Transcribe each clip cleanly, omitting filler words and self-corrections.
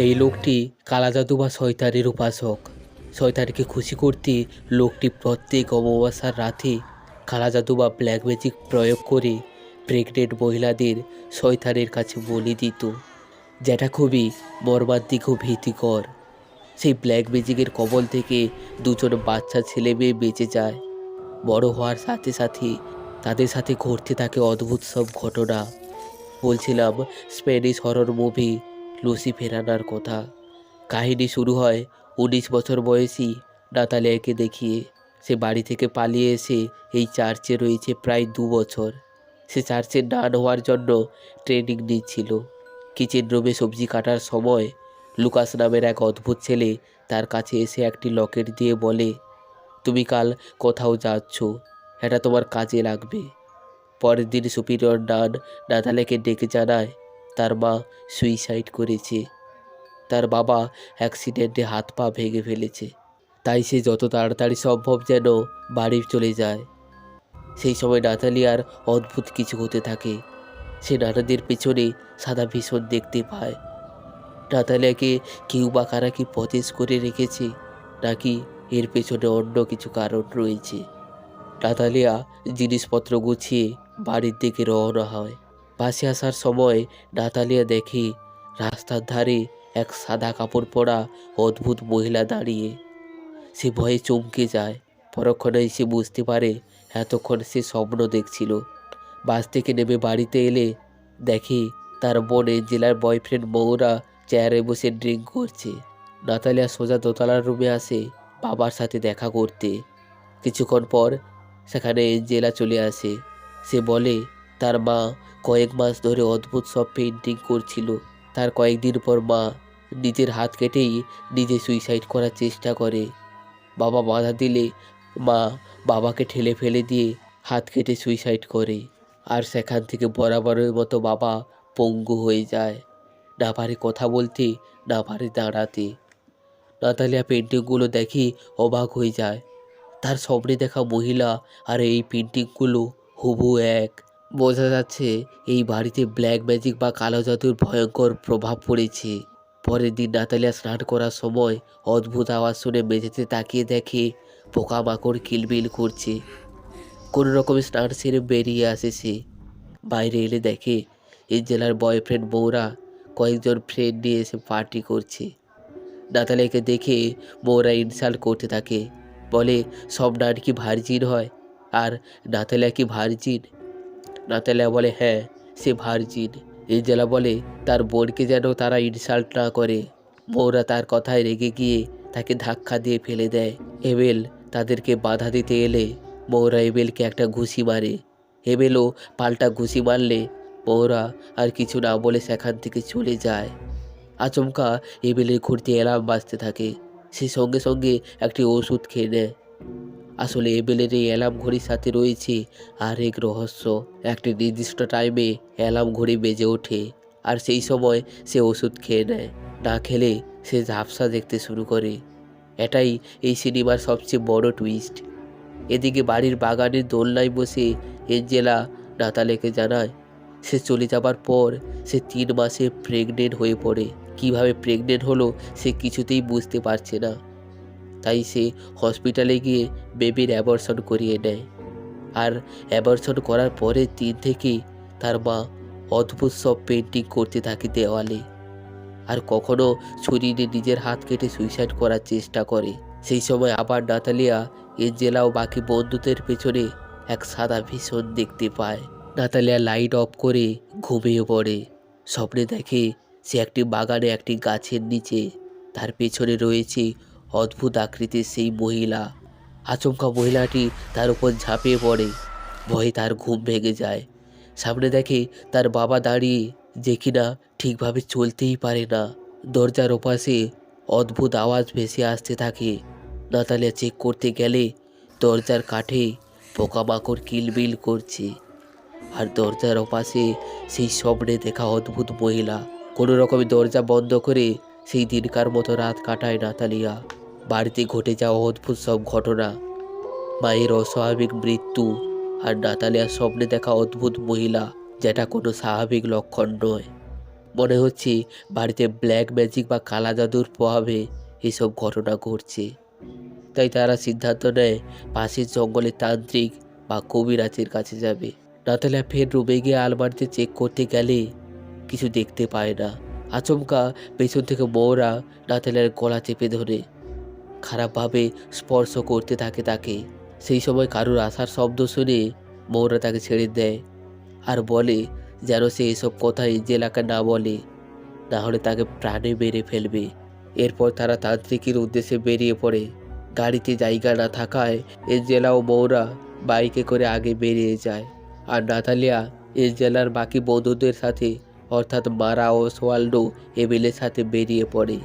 এই লোকটি কালা জাদু বা শয়তানের উপাসক। শয়তানকে খুশি করতে লোকটি প্রত্যেক অমাবস্যার রাতে কালা জাদু বা ব্ল্যাক ম্যাজিক প্রয়োগ করে প্রেগনেন্ট মহিলাদের শয়তানের কাছে বলি দিত, যেটা খুবই মর্মান্তিক ও ভীতিকর। সেই ব্ল্যাক ম্যাজিকের কবল থেকে দুজন বাচ্চা ছেলে মেয়ে বেঁচে যায়। বড় হওয়ার সাথে সাথে তাদের সাথে ঘটতে থাকে অদ্ভুত সব ঘটনা। বলছিলাম স্প্যানিশ হরর মুভি লুসিফেরানার কথা। কাহিনী শুরু হয় 19 বছর বয়সী নাতালিয়াকে দেখিয়ে। সে বাড়ি থেকে পালিয়ে এসে এই চার্চে রয়েছে প্রায় 2 বছর। সে চার্চের নান হওয়ার জন্য ট্রেনিং নিচ্ছিল। কিচেন রুমে সবজি কাটার সময় লুকাস নামের এক অদ্ভুত ছেলে তার কাছে এসে একটি লকেট দিয়ে বলে, তুমি কাল কোথাও যাচ্ছ, এটা তোমার কাজে লাগবে। পরের দিন সুপিরিয়র নান নাতালিয়াকে ডেকে জানায় তার মা সুইসাইড করেছে। তার বাবা অ্যাক্সিডেন্টে হাত পা ভেঙে ফেলেছে, তাই সে যত তাড়াতাড়ি সম্ভব যেন বাড়ি চলে যায়। সেই সময় নাতালিয়ার অদ্ভুত কিছু হতে থাকে। সে নানাদের পেছনে সাদা ভীষণ দেখতে পায়। নাতালিয়াকে কেউ বা কারা কি পথেস করে রেখেছে, নাকি এর পেছনে অন্য কিছু কারণ রয়েছে। নাতালিয়া জিনিসপত্র গুছিয়ে বাড়ির দিকে রওনা হয়। পাশে আসার সময় নাতালিয়া দেখে রাস্তার ধারে এক সাদা কাপড় পরা অদ্ভুত মহিলা দাঁড়িয়ে। সে ভয়ে চমকে যায়। পরক্ষণেই সে বুঝতে পারে এতক্ষণ সে স্বপ্ন দেখছিল। বাস থেকে নেমে বাড়িতে এলে দেখে তার বোন এঞ্জেলার বয়ফ্রেন্ড মৌরা চেয়ারে বসে ড্রিঙ্ক করছে। নাতালিয়া সোজা দোতলার রুমে আসে বাবার সাথে দেখা করতে। কিছুক্ষণ পর সেখানে এঞ্জেলা চলে আসে। সে বলে তার মা কয়েক মাস ধরে অদ্ভুত সব পেন্টিং করছিল। তার কয়েকদিন পর মা নিজের হাত কেটেই নিজে সুইসাইড করার চেষ্টা করে। বাবা বাধা দিলে মা বাবাকে ঠেলে ফেলে দিয়ে হাত কেটে সুইসাইড করে। আর সেখান থেকে বরাবরের মতো বাবা পঙ্গু হয়ে যায়, না পারে কথা বলতে, না পারে দাঁড়াতে। নাতালিয়া পেন্টিংগুলো দেখি অবাক হয়ে যায়। তার স্বপ্নে দেখা মহিলা আর এই পেন্টিংগুলো হুবহু এক। বোঝা যাচ্ছে এই বাড়িতে ব্ল্যাক ম্যাজিক বা কালো জাদুর ভয়ঙ্কর প্রভাব পড়েছে। পরের দিন নাতালিয়া স্নান করার সময় অদ্ভুত আওয়াজ শুনে মেঝেতে তাকিয়ে দেখে পোকামাকড় কিলবিল করছে। কোনো রকমের স্নান সেরে বেরিয়ে আসে সে। বাইরে এলে দেখে এঞ্জেলার বয়ফ্রেন্ড মৌরা কয়েকজন ফ্রেন্ড নিয়ে এসে পার্টি করছে। নাতালিয়াকে দেখে মৌরা ইনসাল্ট করতে থাকে, বলে সব নান কি ভার্জিন হয়, আর নাতালিয়া কি ভার্জিন? নাতালিয়া বলে হ্যাঁ, সে ভার্জিন। এঞ্জেলা বলে তার বোনকে যেন তারা ইনসাল্ট না করে। মৌরা তার কথায় রেগে গিয়ে তাকে ধাক্কা দিয়ে ফেলে দেয়। এবেল তাদেরকে বাধা দিতে এলে মৌরা এবেলকে একটা ঘুষি মারে। এবেলও পাল্টা ঘুষি মারলে মৌরা আর কিছু না বলে সেখান থেকে চলে যায়। আচমকা এবেলের ঘুরতে অ্যালার্ম বাজতে থাকে। সে সঙ্গে সঙ্গে একটি ওষুধ খেয়ে নেয়। আসলে এবেলের এই অ্যালার্ম ঘড়ির সাথে রয়েছে আর এক রহস্য। একটি নির্দিষ্ট টাইমে অ্যালার্ম ঘড়ি বেজে ওঠে, আর সেই সময় সে ওষুধ খেয়ে নেয়। না খেলে সে ঝাপসা দেখতে শুরু করে। এটাই এই সিনেমার সবচেয়ে বড় টুইস্ট। এদিকে বাড়ির বাগানের দোলনায় বসে এঞ্জেলা নাতালিয়াকে জানায় সে চলে যাবার পর সে 3 মাসে প্রেগনেন্ট হয়ে পড়ে। কিভাবে প্রেগনেন্ট হলো সে কিছুতেই বুঝতে পারছে না। তাই সে হসপিটালে গিয়ে বেবির অ্যাবর্শন করিয়ে নেয়। আর অ্যাবর্শন করার পরের দিন থেকে তার মা অদ্ভুত সব পেন্টিং করতে থাকে দেওয়ালে। আর কখনো ছুরি নিয়ে নিজের হাত কেটে সুইসাইড করার চেষ্টা করে। সেই সময় আবার নাতালিয়া এঞ্জেলা ও বাকি বন্ধুদের পেছনে এক সাদা ভীষণ দেখতে পায়। নাতালিয়া লাইট অফ করে ঘুমিয়ে পড়ে। স্বপ্নে দেখে সে একটি বাগানে একটি গাছের নিচে, তার পেছনে রয়েছে অদ্ভুত আকৃতির সেই মহিলা। আচমকা মহিলাটি তার উপর ঝাঁপিয়ে পড়ে। ভয়ে তার ঘুম ভেঙে যায়। সামনে দেখে তার বাবা দাঁড়িয়ে, যে কিনা ঠিকভাবে চলতেই পারে না। দরজার ওপাশে অদ্ভুত আওয়াজ ভেসে আসতে থাকে। নাতালিয়া চেক করতে গেলে দরজার কাঠে পোকামাকড় কিলবিল করছে। আর দরজার ওপাশে সেই স্বপ্নে দেখা অদ্ভুত মহিলা। কোনো রকমে দরজা বন্ধ করে সেই দিনকার মতো রাত কাটায় নাতালিয়া। বাড়িতে ঘটে যাওয়া অদ্ভুত সব ঘটনা, মায়ের অস্বাভাবিক মৃত্যু, আর নাতালিয়ার স্বপ্নে দেখা অদ্ভুত মহিলা, যেটা কোনো স্বাভাবিক লক্ষণ নয়। মনে হচ্ছে বাড়িতে ব্ল্যাক ম্যাজিক বা কালা জাদুর প্রভাবে এসব ঘটনা ঘটছে। তাই তারা সিদ্ধান্ত নেয় পাশের জঙ্গলে তান্ত্রিক বা কবিরাজের কাছে যাবে। নাতালিয়া ফের রুমে গিয়ে আলমারিতে চেক করতে গেলে কিছু দেখতে পায় না। আচমকা পেছন থেকে বউরা নাতালিয়ার গলা চেপে ধরে খারাপভাবে স্পর্শ করতে থাকে তাকে। সেই সময় কারুর আসার শব্দ শুনে বউরা তাকে ছেড়ে দেয় আর বলে যেন সে এসব কথা এঞ্জেলাকে না বলে, না হলে তাকে প্রাণে মেরে ফেলবে। এরপর তারা তান্ত্রিকের উদ্দেশ্যে বেরিয়ে পড়ে। গাড়িতে জায়গা না থাকায় এঞ্জেলা ও বউরা বাইকে করে আগে বেরিয়ে যায়, আর নাতালিয়া এঞ্জেলার বাকি বন্ধুদের সাথে অর্থাৎ মারা ও সোয়াল্ডো এবেলের সাথে বেরিয়ে পড়ে।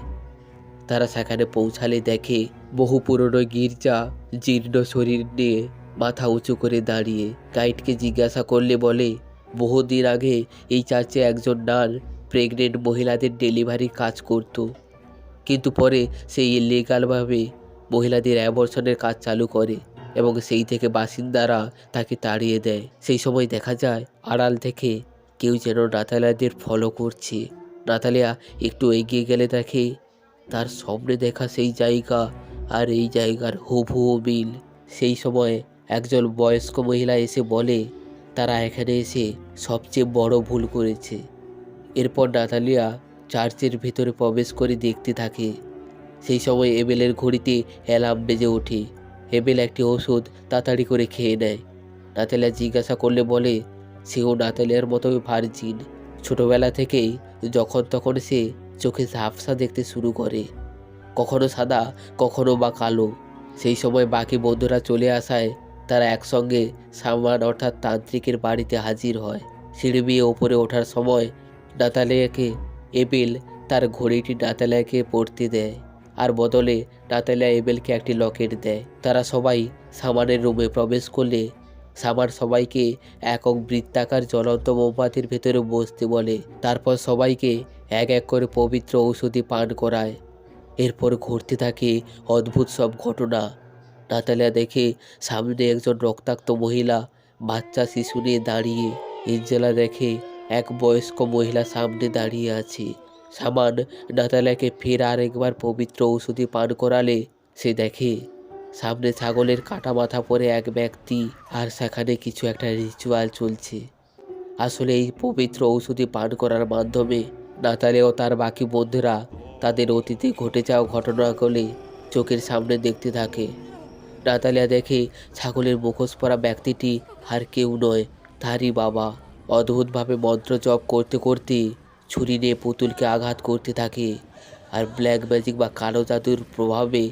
তারা সেখানে পৌঁছালে দেখে বহু পুরনো গির্জা জীর্ণ শরীর নিয়ে মাথা উঁচু করে দাঁড়িয়ে। গাইডকে জিজ্ঞাসা করলে বলে বহুদিন আগে এই চার্চে একজন নান প্রেগনেন্ট মহিলাদের ডেলিভারি কাজ করত, কিন্তু পরে সেই ইলিগালভাবে মহিলাদের অ্যাবর্শনের কাজ চালু করে এবং সেই থেকে বাসিন্দারা তাকে তাড়িয়ে দেয়। সেই সময় দেখা যায় আড়াল থেকে কেউ যেন নাতালিয়াদের ফলো করছে। নাতালিয়া একটু এগিয়ে গেলে দেখে তার স্বপ্নে দেখা সেই জায়গা আর এই জায়গার হুবহু মিল। সেই সময় একজন বয়স্ক মহিলা এসে বলে তারা এখানে এসে সবচেয়ে বড় ভুল করেছে। এরপর নাতালিয়া চার্চের ভেতরে প্রবেশ করে দেখতে থাকে। সেই সময় এবেলের ঘড়িতে অ্যালার্ম বেজে ওঠে। এবেল একটি ওষুধ তাড়াতাড়ি করে খেয়ে নেয়। নাতালিয়া জিজ্ঞাসা করলে বলে সেও নাতালিয়ার মতোই ভার্জিন। ছোটবেলা থেকেই যখন তখন সে চোখে ঝাপসা দেখতে শুরু করে, কখনো সাদা কখনো বা কালো। সেই সময় বাকি বন্ধুরা চলে আসায় তারা একসঙ্গে সামান অর্থাৎ তান্ত্রিকের বাড়িতে হাজির হয়। সিঁড়ি বেয়ে ওপরে ওঠার সময় নাতালিয়াকে এবেল তার ঘড়িটি নাতালিয়াকে পড়তে দেয়, আর বদলে নাতালিয়া এবেলকে একটি লকেট দেয়। তারা সবাই সামানের রুমে প্রবেশ করলে সামার সবাইকে একক বৃত্তাকার জ্বলন্ত মোমবাতির ভেতরে বসতে বলে। তারপর সবাইকে এক এক করে পবিত্র ঔষধি পান করায়। এরপর ঘটতে থাকে অদ্ভুত সব ঘটনা। নাতালিয়া দেখে সামনে একজন রক্তাক্ত মহিলা বাচ্চা শিশু নিয়ে দাঁড়িয়ে। এঞ্জেলা দেখে এক বয়স্ক মহিলা সামনে দাঁড়িয়ে আছে। সামান নাতালিয়াকে ফের আরেকবার পবিত্র ঔষধি পান করালে সে দেখে সামনে ছাগলের কাটা মাথা পরে এক ব্যক্তি, আর সেখানে কিছু একটা রিচুয়াল চলছে। আসলে এই পবিত্র ঔষধি পান করার মাধ্যমে নাতালিয়া ও তার বাকি বন্ধুরা তাদের অতীতে ঘটে যাওয়া ঘটনাগুলি চোখের সামনে দেখতে থাকে। নাতালিয়া দেখে ছাগলের মুখোশ পরা ব্যক্তিটি আর কেউ নয়, তারই বাবা। অদ্ভুতভাবে মন্ত্র জপ করতে করতে ছুরি নিয়ে পুতুলকে আঘাত করতে থাকে, আর ব্ল্যাক ম্যাজিক বা কালো জাদুর প্রভাবে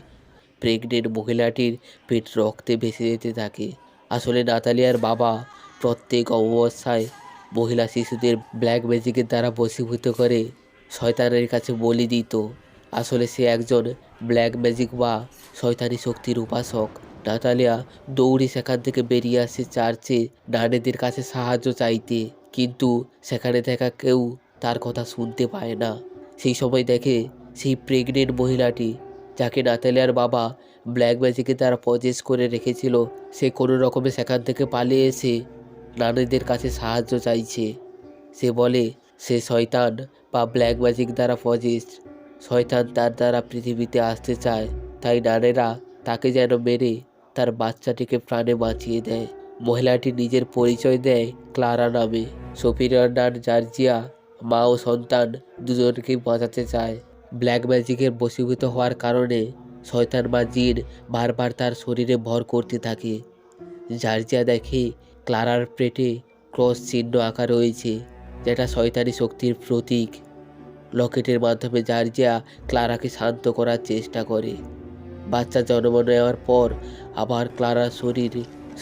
প্রেগনেন্ট মহিলাটির পেট রক্তে ভেসে যেতে থাকে। আসলে নাতালিয়ার বাবা প্রত্যেক অমাবস্যায় মহিলা শিশুদের ব্ল্যাক ম্যাজিকের দ্বারা বশীভূত করে শয়তানের কাছে বলি দিত। আসলে সে একজন ব্ল্যাক ম্যাজিক বা শয়তানি শক্তির উপাসক। নাতালিয়া দৌড়ে সেখান থেকে বেরিয়ে আসে চার্চে নানেদের কাছে সাহায্য চাইতে, কিন্তু সেখানে থাকা কেউ তার কথা শুনতে পায় না। সেই সময় দেখে সেই প্রেগনেন্ট মহিলাটি যাকে নাতালিয়ার বাবা ব্ল্যাক ম্যাজিকের দ্বারা পজেস করে রেখেছিল, সে কোনো রকমে সেখান থেকে পালিয়ে এসে নানেদের কাছে সাহায্য চাইছে। সে বলে সে শয়তান বা ব্ল্যাক ম্যাজিক দ্বারা পজেস। শয়তান তার দ্বারা পৃথিবীতে আসতে চায়, তাই নানেরা তাকে যেন মেরে তার বাচ্চাটিকে প্রাণে বাঁচিয়ে দেয়। মহিলাটি নিজের পরিচয় দেয় ক্লারা নামে। সুপিরিয়র নান জর্জিয়া মা ও সন্তান দুজনকেই বাঁচাতে চায়। ব্ল্যাক ম্যাজিকের বশীভূত হওয়ার কারণে শয়তান বা জিন বারবার তার শরীরে ভর করতে থাকে। জর্জিয়া দেখে ক্লারার পেটে ক্রস চিহ্ন আঁকা রয়েছে, যেটা শয়তানি শক্তির প্রতীক। লকেটের মাধ্যমে জর্জিয়া ক্লারাকে শান্ত করার চেষ্টা করে। বাচ্চা জন্ম নেওয়ার পর আবার ক্লারার শরীর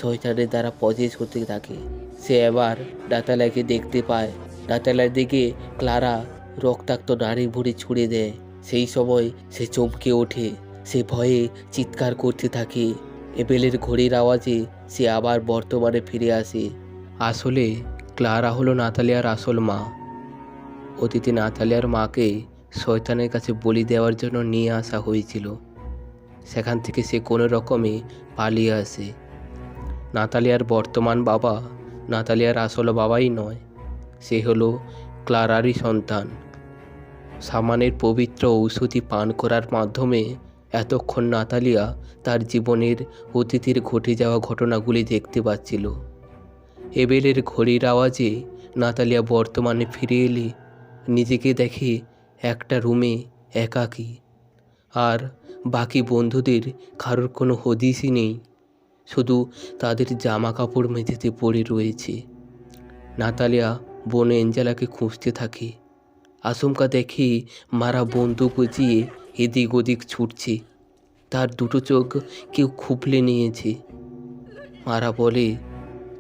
শয়তানের দ্বারা পজেস হতে থাকে। সে এবার নাতালিয়াকে দেখতে পায়। নাতালিয়ার দিকে ক্লারা রক্তাক্ত নাড়ি ভুড়ি ছুঁড়ে দেয়। সেই সময় সে চমকে ওঠে। সে ভয়ে চিৎকার করতে থাকে। এবেলের ঘড়ির আওয়াজে সে আবার বর্তমানে ফিরে আসে। আসলে ক্লারা হলো নাতালিয়ার আসল মা। অতীতে নাতালিয়ার মাকে শয়তানের কাছে বলি দেওয়ার জন্য নিয়ে আসা হয়েছিল। সেখান থেকে সে কোনো রকমে পালিয়ে আসে। নাতালিয়ার বর্তমান বাবা নাতালিয়ার আসল বাবাই নয়, সে হলো ক্লারারই সন্তান। সামানের পবিত্র ঔষধি পান করার মাধ্যমে এতক্ষণ নাতালিয়া তার জীবনের অতীতের ঘটে যাওয়া ঘটনাগুলি দেখতে পাচ্ছিল। এবেলের ঘড়ির আওয়াজে নাতালিয়া বর্তমানে ফিরে এলে নিজেকে দেখে একটা রুমে একাকী, আর বাকি বন্ধুদের কারোর কোনো হদিশই নেই, শুধু তাদের জামা কাপড় মেঝেতে পড়ে রয়েছে। নাতালিয়া বোন এঞ্জেলাকে খুঁজতে থাকে। আচমকা দেখে মারা বন্দুক গুজিয়ে এদিক ওদিক ছুটছে। তার দুটো চোখ কেউ খুবলে নিয়েছে। মারা বলে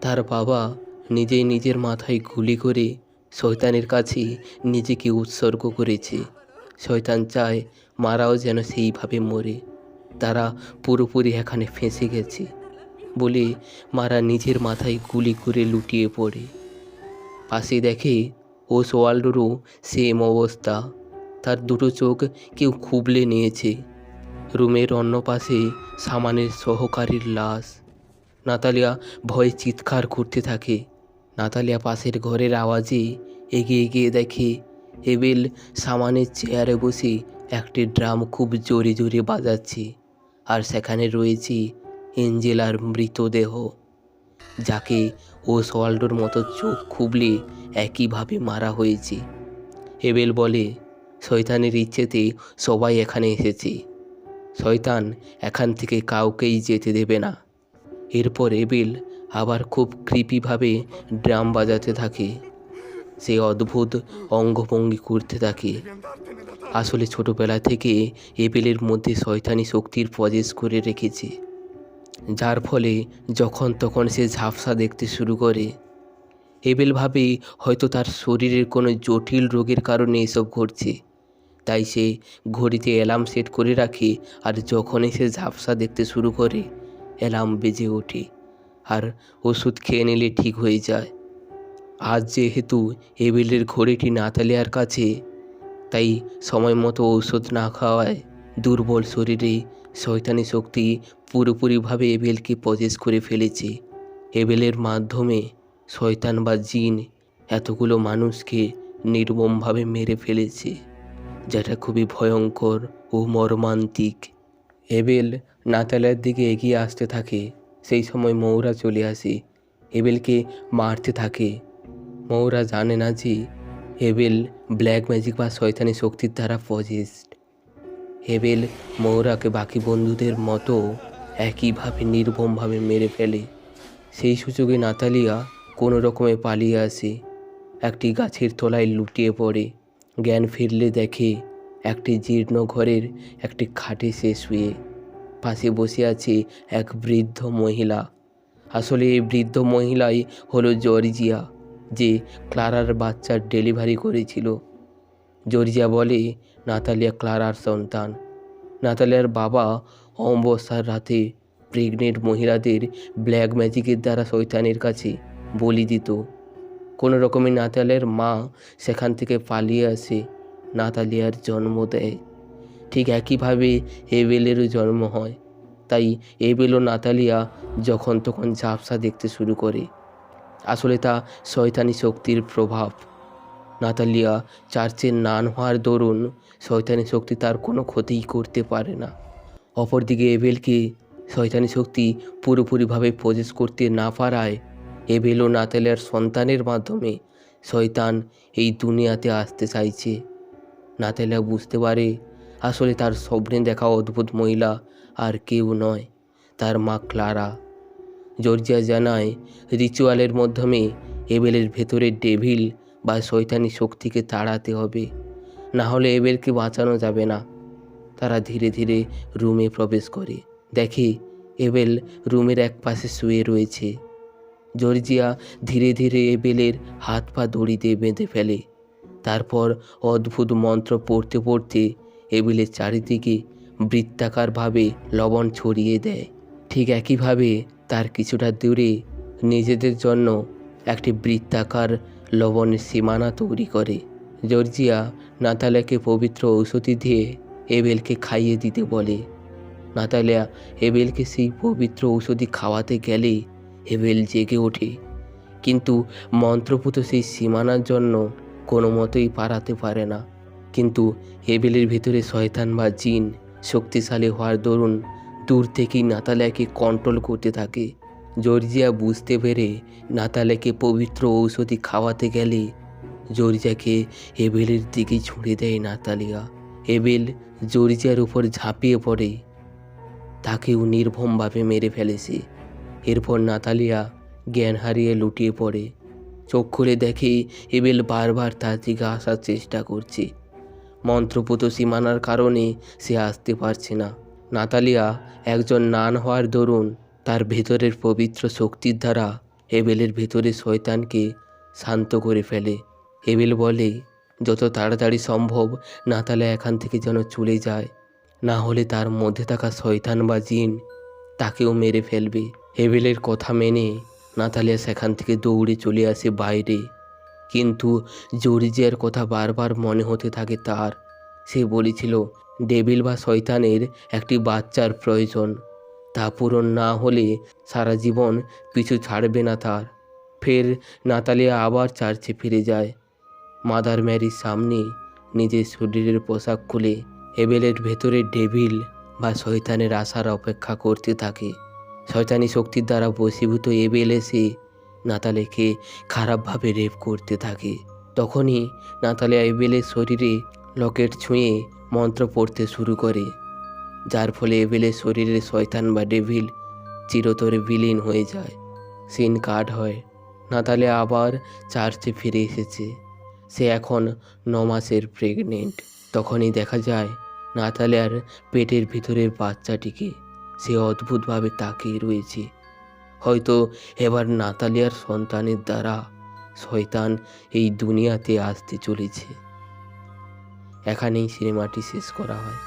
তার বাবা নিজেই নিজের মাথায় গুলি করে শয়তানের কাছে নিজেকে উৎসর্গ করেছে। শয়তান চায় মারাও যেন সেইভাবে মরে। তারা পুরোপুরি এখানে ফেঁসে গেছে বলে মারা নিজের মাথায় গুলি করে লুটিয়ে পড়ে। পাশে দেখে ওসওয়াল্ডোরও সেম অবস্থা। তার দুটো চোখ কেউ খুবলে নিয়েছে। রুমের অন্য পাশে সামানের সহকারীর লাশ। নাতালিয়া ভয়ে চিৎকার করতে থাকে। নাতালিয়া পাশের ঘরের আওয়াজে এগিয়ে গিয়ে দেখে এবেল সামানের চেয়ারে বসে একটি ড্রাম খুব জোরে জোরে বাজাচ্ছে, আর সেখানে রয়েছে এঞ্জেলার মৃতদেহ, যাকে ওসওয়াল্ডোর মতো চোখ খুবলে একইভাবে মারা হয়েছে। এবেল বলে শয়তানের ইচ্ছেতে সবাই এখানে এসেছে। শয়তান এখান থেকে কাউকেই যেতে দেবে না। এরপর এবেল আবার খুব কৃপিভাবে ড্রাম বাজাতে থাকে। সে অদ্ভুত অঙ্গভঙ্গি করতে থাকে। আসলে ছোটবেলা থেকে এবেলের মধ্যে শয়তানি শক্তির প্রবেশ করে রেখেছে, যার ফলে যখন তখন সে ঝাপসা দেখতে শুরু করে। এবেল ভাবে হয়তো তার শরীরের কোনো জটিল রোগের কারণে এসব ঘটছে, তাই সে ঘড়িতে অ্যালার্ম সেট করে রাখে, আর যখনই সে ঝাপসা দেখতে শুরু করে অ্যালার্ম বেজে ওঠে, আর ওষুধ খেয়ে নিলে ঠিক হয়ে যায়। আজ যেহেতু এবেলের ঘড়িটি নাতালিয়ার কাছে, তাই সময় মতো ঔষধ না খাওয়ায় দুর্বল শরীরে শয়তানি শক্তি পুরোপুরিভাবে এবেলকে প্রবেশ করে ফেলেছে। এবেলের মাধ্যমে শয়তান বা জিন এতগুলো মানুষকে নির্মমভাবে মেরে ফেলেছে, যেটা খুবই ভয়ঙ্কর ও মর্মান্তিক। এবেল নাতালিয়ার দিকে এগিয়ে আসতে থাকে। সেই সময় মৌরা চলে আসে, এবেলকে মারতে থাকে। মৌরা জানে না যে এবেল ব্ল্যাক ম্যাজিক বা শয়তানি শক্তির দ্বারা পজেসড। এবেল মৌরাকে বাকি বন্ধুদের মতো একইভাবে নির্মমভাবে মেরে ফেলে। সেই সুযোগে নাতালিয়া কোনো রকমে পালিয়ে আসে, একটি গাছের তলায় লুটিয়ে পড়ে। জ্ঞান ফিরলে দেখে একটি জীর্ণ ঘরের একটি খাটে সে শুয়ে। পাশে বসে আছে এক বৃদ্ধ মহিলা। আসলে এই বৃদ্ধ মহিলাই হলো জর্জিয়া, যে ক্লারার বাচ্চার ডেলিভারি করেছিল। জর্জিয়া বলে নাতালিয়া ক্লারার সন্তান। নাতালিয়ার বাবা অমাবস্যার রাতে প্রেগনেন্ট মহিলাদের ব্ল্যাক ম্যাজিকের দ্বারা শয়তানের কাছে বলি দিত। কোনো রকমে নাতালিয়ার মা সেখান থেকে পালিয়ে আসে, নাতালিয়ার জন্ম দেয়। ঠিক একইভাবে এবেলেরও জন্ম হয়। তাই এবেল ও নাতালিয়া যখন তখন ঝাপসা দেখতে শুরু করে। আসলে তা শয়তানি শক্তির প্রভাব। নাতালিয়া চার্চের নান হওয়ার দরুন শয়তানি শক্তি তার কোনো ক্ষতিই করতে পারে না। অপরদিকে এবেলকে শয়তানি শক্তি পুরোপুরিভাবে প্রবেশ করতে না পারায় এবেল ও নাতালিয়ার সন্তানের মাধ্যমে শয়তান এই দুনিয়াতে আসতে চাইছে। নাতালিয়া বুঝতে পারে আসলে তার স্বপ্নে দেখা অদ্ভুত মহিলা আর কেউ নয়, তার মা ক্লারা। জর্জিয়া জানায় রিচুয়ালের মাধ্যমে এবেলের ভেতরে ডেভিল বা শয়তানি শক্তিকে তাড়াতে হবে, না হলে এবেলকে বাঁচানো যাবে না। তারা ধীরে ধীরে রুমে প্রবেশ করে। দেখে এবেল রুমের এক পাশে শুয়ে রয়েছে। জর্জিয়া ধীরে ধীরে এবেলের হাত পা দড়ি দিয়ে বেঁধে ফেলে। তারপর অদ্ভুত মন্ত্র পড়তে পড়তে এবেলের চারিদিকে বৃত্তাকারভাবে লবণ ছড়িয়ে দেয়। ঠিক একইভাবে তার কিছুটা দূরে নিজেদের জন্য একটি বৃত্তাকার লবণের সীমানা তৈরি করে। জর্জিয়া নাতালিয়াকে পবিত্র ঔষধি দিয়ে এবেলকে খাইয়ে দিতে বলে। নাতালিয়া এবেলকে সেই পবিত্র ঔষধি খাওয়াতে গেলে এবেল জেগে ওঠে, কিন্তু মন্ত্রপুত সেই সীমানার জন্য কোনো মতেই পারাতে পারে না। কিন্তু এবেলের ভিতরে শয়তান বা জিন শক্তিশালী হওয়ার দরুন দূর থেকেই নাতালিয়াকে কন্ট্রোল করতে থাকে। জর্জিয়া বুঝতে পেরে নাতালিয়াকে পবিত্র ঔষধি খাওয়াতে গেলে জর্জিয়াকে এবেলের দিকে ছুঁড়ে দেয় নাতালিয়া। এবেল জর্জিয়ার উপর ঝাঁপিয়ে পড়ে, তাকেও নির্মমভাবে মেরে ফেলেছে। এরপর নাতালিয়া জ্ঞান হারিয়ে লুটিয়ে পড়ে। চোখ খুলে দেখে এবেল বারবার তার দিকে আসার চেষ্টা করছে। মন্ত্রপুত সীমানার কারণে সে আসতে পারছে না। নাতালিয়া একজন নান হওয়ার দরুন তার ভেতরের পবিত্র শক্তির দ্বারা এবেলের ভেতরে শয়তানকে শান্ত করে ফেলে। এবেল বলে যত তাড়াতাড়ি সম্ভব নাতালিয়া এখান থেকে যেন চলে যায়, না হলে তার মধ্যে থাকা শয়তান বা জিন তাকেও মেরে ফেলবে। এবেলের কথা মেনে নাতালিয়া সেখান থেকে দৌড়ে চলে আসে বাইরে। কিন্তু জর্জিয়ার কথা বারবার মনে হতে থাকে তার। সে বলেছিল ডেভিল বা শয়তানের একটি বাচ্চার প্রয়োজন, তা পূরণ না হলে সারা জীবন পিছু ছাড়বে না তার। ফের নাতালিয়া আবার চার্চে ফিরে যায়। মাদার ম্যারির সামনে নিজের শরীরের পোশাক খুলে এবেলের ভেতরে ডেভিল বা শয়তানের আসার অপেক্ষা করতে থাকে। শয়তানি শক্তির দ্বারা বশীভূত এবেল এসে নাতালিয়াকে খারাপভাবে রেপ করতে থাকে। তখনই নাতালিয়া এবেলের শরীরে লকেট ছুঁয়ে মন্ত্র পড়তে শুরু করে, যার ফলে এবেলের শরীরে শয়তান বা ডেভিল চিরতরে বিলীন হয়ে যায়। সিন কাট হয়। নাতালিয়া আবার চার্চে ফিরে এসেছে। সে এখন 9 মাসের প্রেগনেন্ট। তখনই দেখা যায় নাতালিয়ার পেটের ভিতরের বাচ্চাটিকে। সে অদ্ভুতভাবে তাকিয়ে রয়েছে। হয়তো এবার নাতালিয়ার সন্তানের দ্বারা শয়তান এই দুনিয়াতে আসতে চলেছে। এখানেই সিনেমাটি শেষ করা হয়।